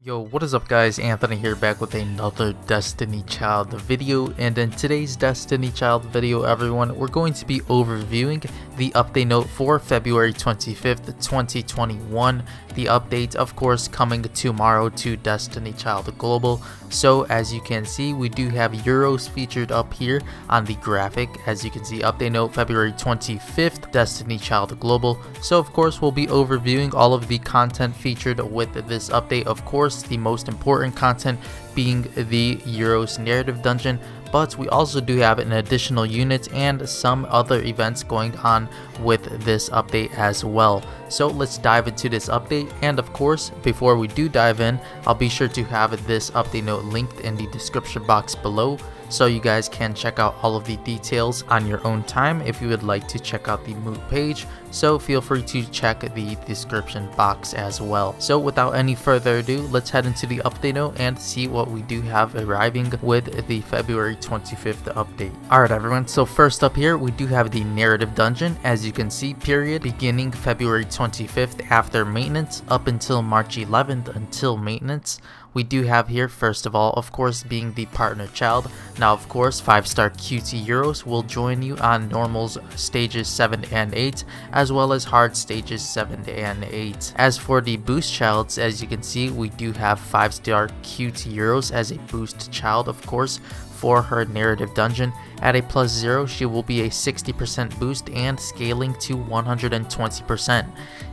Yo, what is up guys, Anthony here back with another Destiny Child video, and in today's Destiny Child video everyone, we're going to be overviewing the update note for February 25th, 2021. The update of course coming tomorrow to Destiny Child Global. So as you can see, we do have Euros featured up here on the graphic. As you can see, update note February 25th, Destiny Child Global. So of course we'll be overviewing all of the content featured with this update. Of course, the most important content being the Euros narrative dungeon, but we also do have an additional unit and some other events going on with this update as well. So let's dive into this update, and of course before we do dive in, I'll be sure to have this update note linked in the description box below so you guys can check out all of the details on your own time if you would like to check out the Moot page. So feel free to check the description box as well. So without any further ado, let's head into the update note and see what we do have arriving with the February 25th update. Alright everyone, so first up here we do have the narrative dungeon. As you can see, period, beginning February 25th after maintenance up until March 11th until maintenance. We do have here, first of all, of course, being the partner child. Now of course 5-star QT Euros will join you on normals stages 7 and 8 as well as hard stages 7 and 8. As for the boost childs, as you can see, we do have 5-star QT Euros as a boost child of course for her narrative dungeon. At a +0, she will be a 60% boost and scaling to 120%.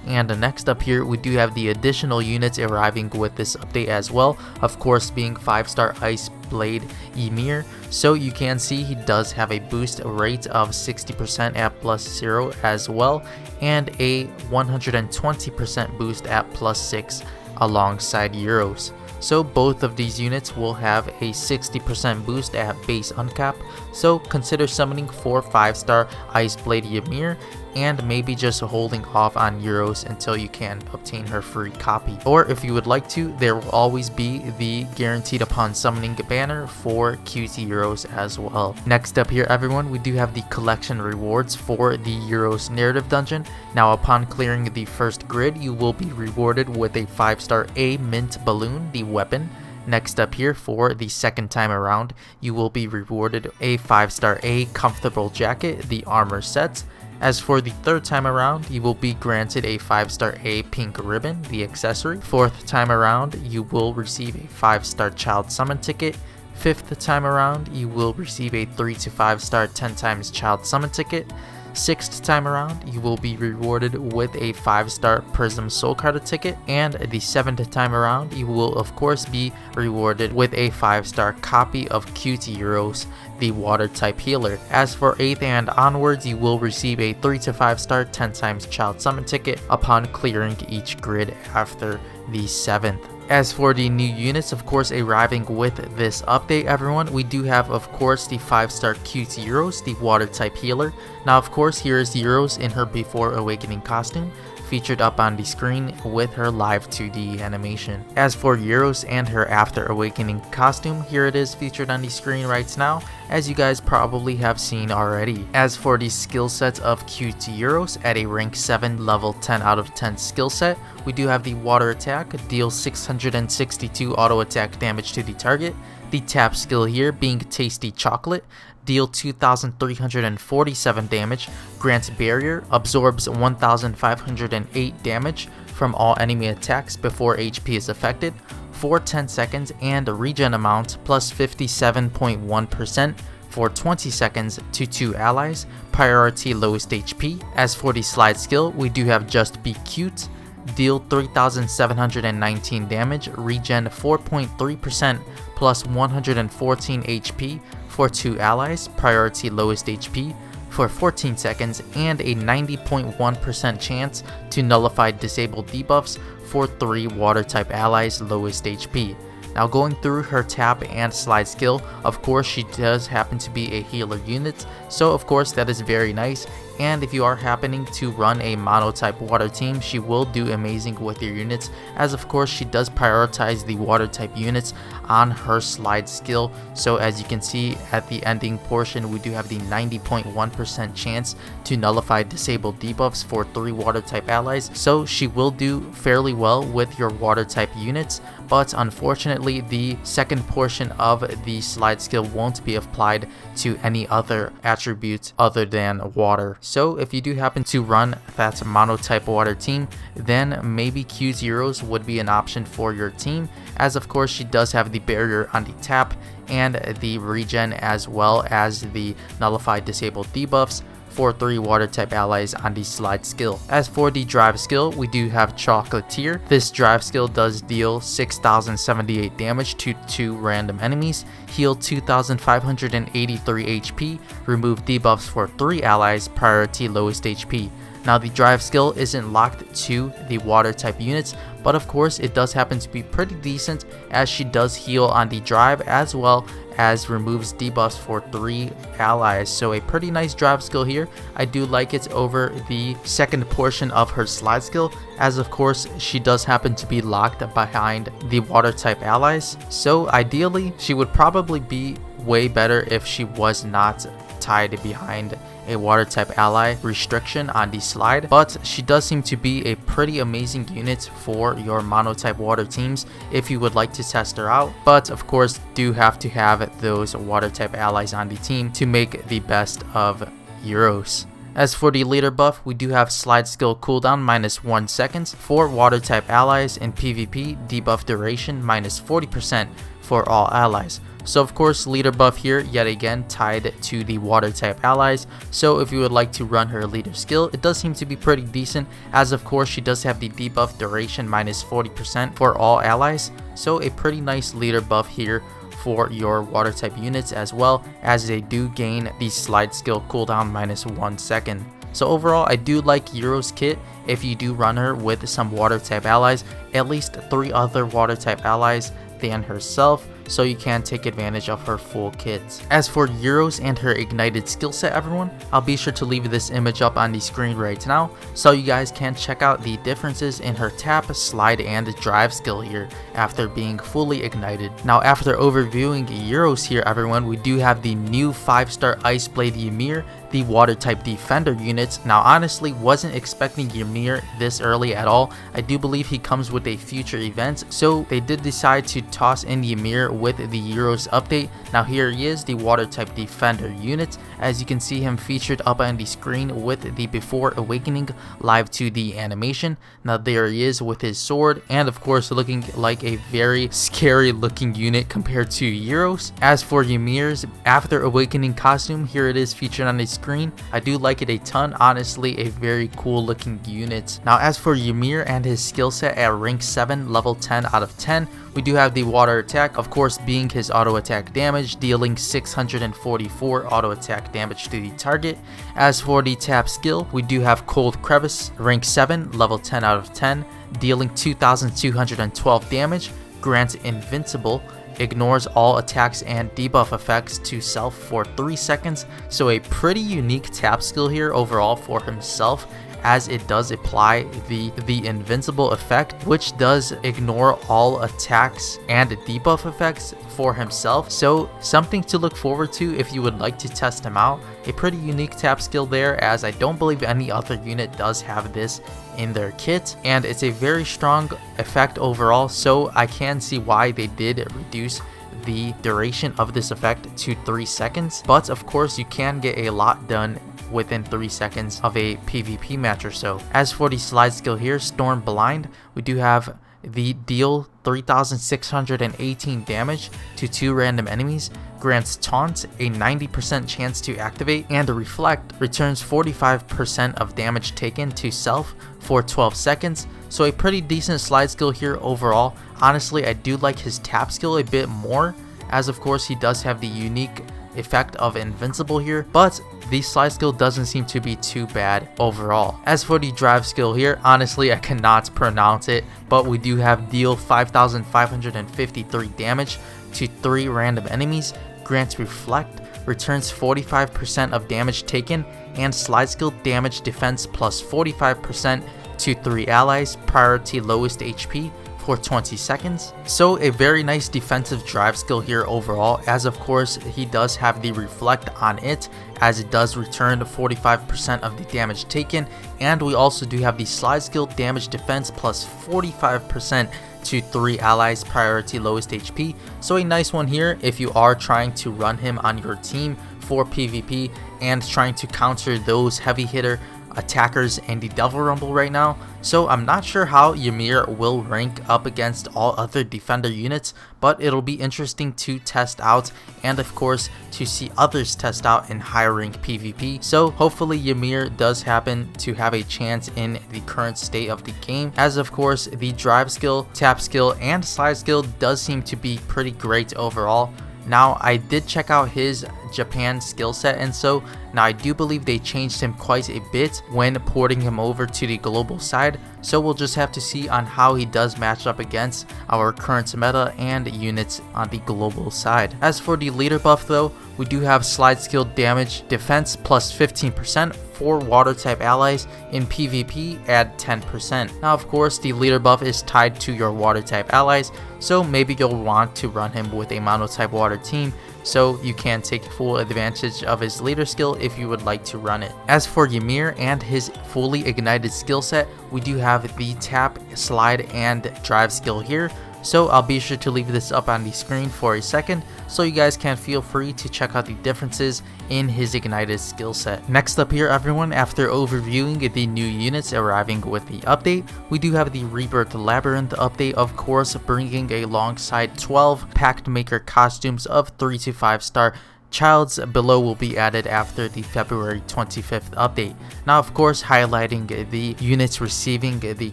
And next up here, we do have the additional units arriving with this update as well, of course being 5-star Ice Blade Ymir. So you can see he does have a boost rate of 60% at +0 as well, and a 120% boost at +6 alongside Euros. So both of these units will have a 60% boost at base uncap, so consider summoning 4 5-star Ice Blade Ymir and maybe just holding off on Euros until you can obtain her free copy. Or if you would like to, there will always be the guaranteed upon summoning banner for QT Euros as well. Next up here everyone, we do have the collection rewards for the Euros narrative dungeon. Now upon clearing the first grid, you will be rewarded with a 5-star A mint balloon, the weapon. Next up here, for the second time around, you will be rewarded a 5-star A comfortable jacket, the armor set. As for the third time around, you will be granted a 5-star A pink ribbon, the accessory. Fourth time around, you will receive a 5-star child summon ticket. Fifth time around, you will receive a 3 to 5-star 10 times child summon ticket. Sixth time around, you will be rewarded with a 5-star Prism Soul Card ticket, and the 7th time around, you will of course be rewarded with a 5-star copy of QT Euros, the water type healer. As for 8th and onwards, you will receive a 3 to 5-star 10 times child summon ticket upon clearing each grid after the 7th. As for the new units, of course, arriving with this update everyone, we do have of course the 5-star QT Euros, the water type healer. Now of course here is Euros in her before awakening costume, featured up on the screen with her live 2D animation. As for Euros and her after awakening costume, here it is featured on the screen right now, as you guys probably have seen already. As for the skill sets of QT Euros, at a rank 7 level 10 out of 10 skill set, we do have the water attack, deals 662 auto attack damage to the target. The tap skill here being Tasty Chocolate, deal 2,347 damage, grants barrier, absorbs 1,508 damage from all enemy attacks before HP is affected for 10 seconds, and a regen amount plus 57.1% for 20 seconds to 2 allies, priority lowest HP. As for the slide skill, we do have Just Be Cute, deal 3,719 damage, regen 4.3% plus 114 HP for 2 allies, priority lowest HP for 14 seconds, and a 90.1% chance to nullify disabled debuffs for 3 water type allies lowest HP. Now going through her tap and slide skill, of course she does happen to be a healer unit, so of course that is very nice. And if you are happening to run a mono type water team, she will do amazing with your units, as of course she does prioritize the water type units on her slide skill. So as you can see at the ending portion, we do have the 90.1% chance to nullify disabled debuffs for 3 water type allies, so she will do fairly well with your water type units. But unfortunately the second portion of the slide skill won't be applied to any other attributes other than water. So if you do happen to run that mono type water team, then maybe Q0s would be an option for your team, as of course she does have the barrier on the tap and the regen, as well as the nullified disabled debuffs for 3 water type allies on the slide skill. As for the drive skill, we do have Chocolatier. This drive skill does deal 6,078 damage to 2 random enemies, heal 2,583 HP, remove debuffs for 3 allies, priority lowest HP. Now the drive skill isn't locked to the water type units, but of course it does happen to be pretty decent, as she does heal on the drive as well as removes debuffs for 3 allies. So a pretty nice drive skill here. I do like it over the second portion of her slide skill, as of course she does happen to be locked behind the water type allies. So ideally she would probably be way better if she was not tied behind a water type ally restriction on the slide, but she does seem to be a pretty amazing unit for your mono type water teams if you would like to test her out. But of course do have to have those water type allies on the team to make the best of Euros. As for the leader buff, we do have slide skill cooldown -1 seconds for water type allies in PvP, debuff duration -40% for all allies. So of course leader buff here yet again tied to the water type allies, so if you would like to run her leader skill, it does seem to be pretty decent, as of course she does have the debuff duration -40% for all allies. So a pretty nice leader buff here for your water type units, as well as they do gain the slide skill cooldown -1 second. So overall I do like Euros kit if you do run her with some water type allies, at least 3 other water type allies than herself, so you can take advantage of her full kit. As for Euros and her ignited skill set, everyone, I'll be sure to leave this image up on the screen right now so you guys can check out the differences in her tap, slide, and drive skill here after being fully ignited. Now after overviewing Euros here, everyone, we do have the new 5-star Ice Blade Ymir, the water type defender units. Now honestly wasn't expecting Ymir this early at all. I do believe he comes with a future event, so they did decide to toss in Ymir with the Euros update. Now here he is, the water type defender unit. As you can see him featured up on the screen with the Before Awakening live 2D animation. Now there he is with his sword, and of course looking like a very scary looking unit compared to Euros. As for Ymir's After Awakening costume, here it is featured on the screen. I do like it a ton, honestly a very cool looking unit. Now as for Ymir and his skill set at rank 7, level 10 out of 10, we do have the water attack, of course being his auto attack damage, dealing 644 auto attack damage to the target. As for the tap skill, we do have Cold Crevice, rank 7, level 10 out of 10, dealing 2212 damage, grants invincible, ignores all attacks and debuff effects to self for 3 seconds. So a pretty unique tap skill here overall for himself, as it does apply the invincible effect, which does ignore all attacks and debuff effects for himself. So something to look forward to if you would like to test him out. A pretty unique tap skill there, as I don't believe any other unit does have this in their kit, and it's a very strong effect overall, so I can see why they did reduce the duration of this effect to 3 seconds. But of course you can get a lot done within 3 seconds of a PvP match or so. As for the slide skill here, Storm Blind, we do have the deal 3,618 damage to 2 random enemies, grants Taunt a 90% chance to activate, and Reflect returns 45% of damage taken to self for 12 seconds. So a pretty decent slide skill here overall. Honestly, I do like his tap skill a bit more, as of course he does have the unique effect of invincible here, but the slide skill doesn't seem to be too bad overall. As for the drive skill here, honestly I cannot pronounce it, but we do have deal 5,553 damage to 3 random enemies, grants reflect, returns 45% of damage taken, and slide skill damage defense plus 45% to 3 allies, priority lowest HP for 20 seconds. So a very nice defensive drive skill here overall, as of course he does have the reflect on it, as it does return 45% of the damage taken, and we also do have the slide skill damage defense plus 45% to 3 allies, priority lowest HP. So a nice one here if you are trying to run him on your team for PvP and trying to counter those heavy hitter attackers in the Devil Rumble right now. So I'm not sure how Ymir will rank up against all other defender units, but it'll be interesting to test out, and of course to see others test out in higher rank PvP. So hopefully Ymir does happen to have a chance in the current state of the game, as of course the drive skill, tap skill, and slide skill does seem to be pretty great overall. Now I did check out his Japan skill set, and so now I do believe they changed him quite a bit when porting him over to the global side, so we'll just have to see on how he does match up against our current meta and units on the global side. As for the leader buff though, we do have slide skill damage defense plus 15% for water type allies. In PvP, add 10%. Now of course the leader buff is tied to your water type allies, so maybe you'll want to run him with a mono type water team, so you can take full advantage of his leader skill if you would like to run it. As for Ymir and his fully ignited skill set, we do have the tap, slide, and drive skill here. So I'll be sure to leave this up on the screen for a second so you guys can feel free to check out the differences in his ignited skill set. Next up here everyone, after overviewing the new units arriving with the update, we do have the Rebirth Labyrinth update, of course bringing alongside 12 Pact Maker costumes of 3 to 5 star. Childs below will be added after the February 25th update. Now of course highlighting the units receiving the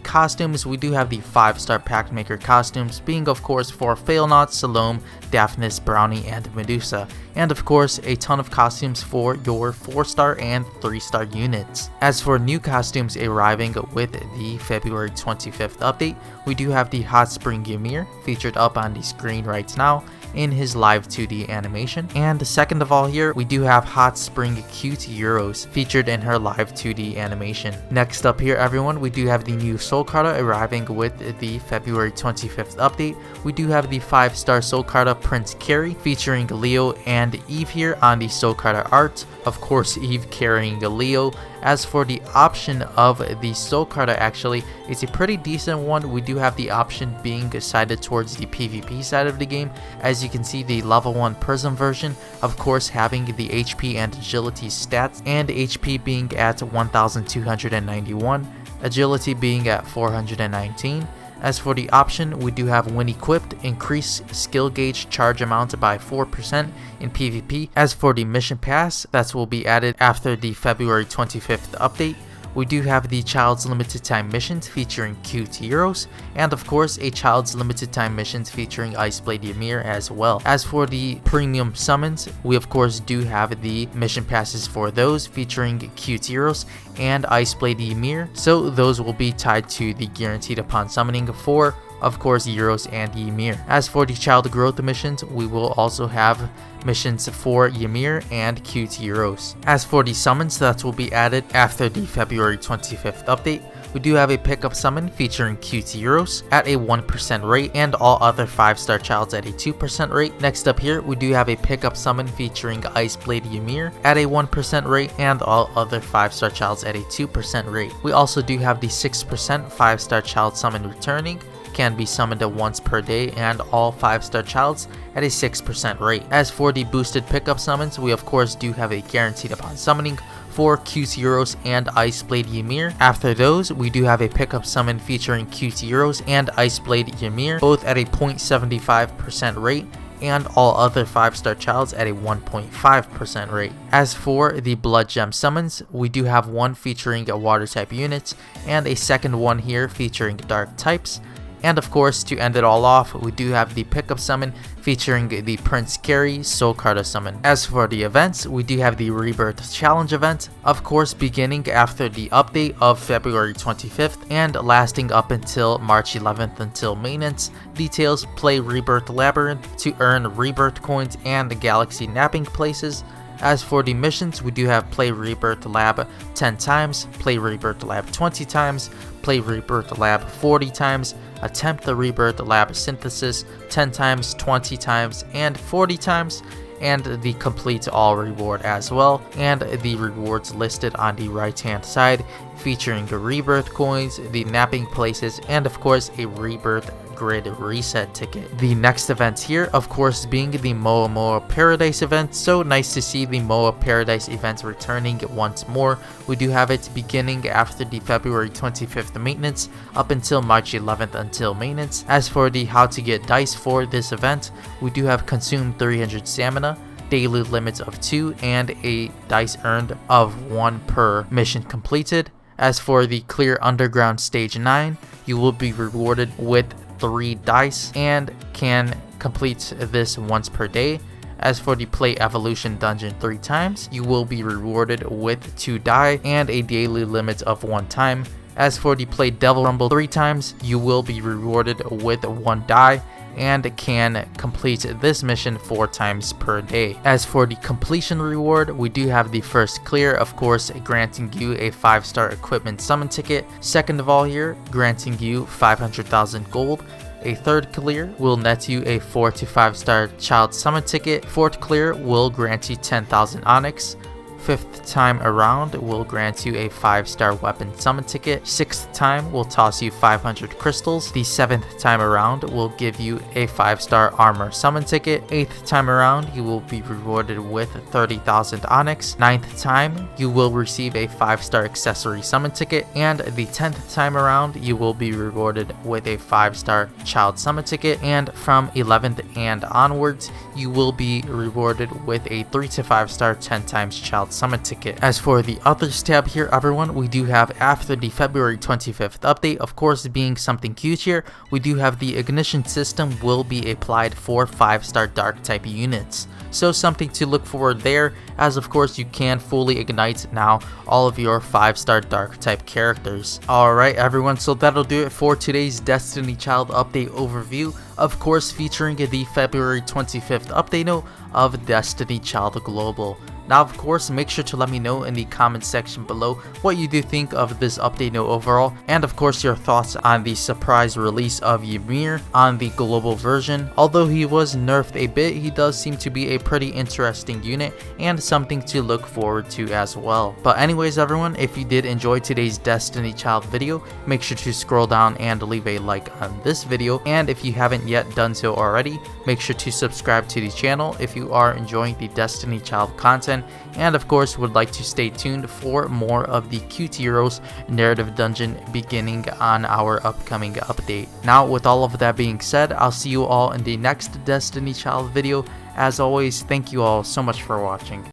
costumes, we do have the 5-star Pact Maker costumes, being of course for Failnaught, Salome, Daphnis, Brownie, and Medusa, and of course a ton of costumes for your 4-star and 3-star units. As for new costumes arriving with the February 25th update, we do have the Hot Spring Ymir featured up on the screen right now in his live 2D animation, and second of all here we do have Hot Spring Cute Euros featured in her live 2D animation. Next up here everyone, we do have the new Soul Carta arriving with the February 25th update. We do have the 5-star Soul Carta Prince Carrie featuring Leo and Eve here on the Soul Carta art, of course Eve carrying Leo. As for the option of the Soul Carta, actually it's a pretty decent one. We do have the option being decided towards the PvP side of the game. As you can see, the level 1 Prism version, of course having the HP and agility stats, and HP being at 1291, agility being at 419. As for the option, we do have when equipped, increase skill gauge charge amount by 4% in PvP. As for the mission pass, that will be added after the February 25th update. We do have the Child's Limited Time missions featuring cute heroes, and of course a Child's Limited Time missions featuring Iceblade Ymir as well. As for the premium summons, we of course do have the mission passes for those featuring cute heroes and Iceblade Ymir, so those will be tied to the guaranteed upon summoning for, of course, Euros and Ymir. As for the child growth missions, we will also have missions for Ymir and cute Euros. As for the summons that will be added after the February 25th update, we do have a pickup summon featuring cute Euros at a 1% rate and all other 5-star childs at a 2% rate. Next up here, we do have a pickup summon featuring Iceblade Ymir at a 1% rate and all other 5-star childs at a 2% rate. We also do have the 6% 5-star child summon returning, can be summoned once per day, and all 5-star childs at a 6% rate. As for the boosted pickup summons, we of course do have a guaranteed upon summoning for cute Euros and Iceblade Ymir. After those, we do have a pickup summon featuring cute Euros and Iceblade Ymir, both at a 0.75% rate, and all other 5-star childs at a 1.5% rate. As for the blood gem summons, we do have one featuring a water type unit and a second one here featuring dark types. And of course, to end it all off, we do have the pickup summon featuring the Prince Carry Soul Carta summon. As for the events, we do have the Rebirth Challenge event, of course beginning after the update of February 25th and lasting up until March 11th until maintenance. Details: play Rebirth Labyrinth to earn Rebirth coins and the Galaxy Napping Places. As for the missions, we do have play Rebirth Lab 10 times, play Rebirth Lab 20 times, play Rebirth Lab 40 times, attempt the Rebirth Lab Synthesis 10 times, 20 times, and 40 times, and the complete all reward as well, and the rewards listed on the right hand side featuring the Rebirth coins, the Napping Places, and of course a Rebirth Grid reset ticket. The next event here, of course, being the Moa Moa Paradise event. So nice to see the Moa Paradise event returning once more. We do have it beginning after the February 25th maintenance up until March 11th until maintenance. As for the how to get dice for this event, we do have consume 300 stamina, daily limits of 2, and a dice earned of 1 per mission completed. As for the clear underground stage 9, you will be rewarded with 3 dice and can complete this once per day. As for the play evolution dungeon 3 times, you will be rewarded with 2 die and a daily limit of 1 time. As for the play Devil Rumble 3 times, you will be rewarded with 1 die and can complete this mission 4 times per day. As for the completion reward, we do have the first clear, of course, granting you a 5-star equipment summon ticket. Second of all here, granting you 500,000 gold. A third clear will net you a 4 to 5-star child summon ticket. Fourth clear will grant you 10,000 onyx. Fifth time around will grant you a 5-star weapon summon ticket. Sixth time will toss you 500 crystals. The 7th time around will give you a 5-star armor summon ticket. 8th time around you will be rewarded with 30,000 onyx. 9th time you will receive a 5-star accessory summon ticket. And the 10th time around you will be rewarded with a 5-star child summon ticket. And from 11th and onwards you will be rewarded with a 3 to 5-star 10 times child summon ticket. As for the others tab here, everyone, we do have after the February 25th update, of course being something cute here, we do have the ignition system will be applied for 5-star dark type units. So something to look forward there, as of course you can fully ignite now all of your 5-star dark type characters. Alright everyone, so that'll do it for today's Destiny Child update overview, of course featuring the February 25th update note of Destiny Child Global. Now of course, make sure to let me know in the comment section below what you do think of this update note overall, and of course your thoughts on the surprise release of Ymir on the global version. Although he was nerfed a bit, he does seem to be a pretty interesting unit and something to look forward to as well. But anyways everyone, if you did enjoy today's Destiny Child video, make sure to scroll down and leave a like on this video, and if you haven't yet done so already, make sure to subscribe to the channel if you are enjoying the Destiny Child content, and of course would like to stay tuned for more of the cute heroes narrative dungeon beginning on our upcoming update. Now with all of that being said, I'll see you all in the next Destiny Child video. As always, thank you all so much for watching.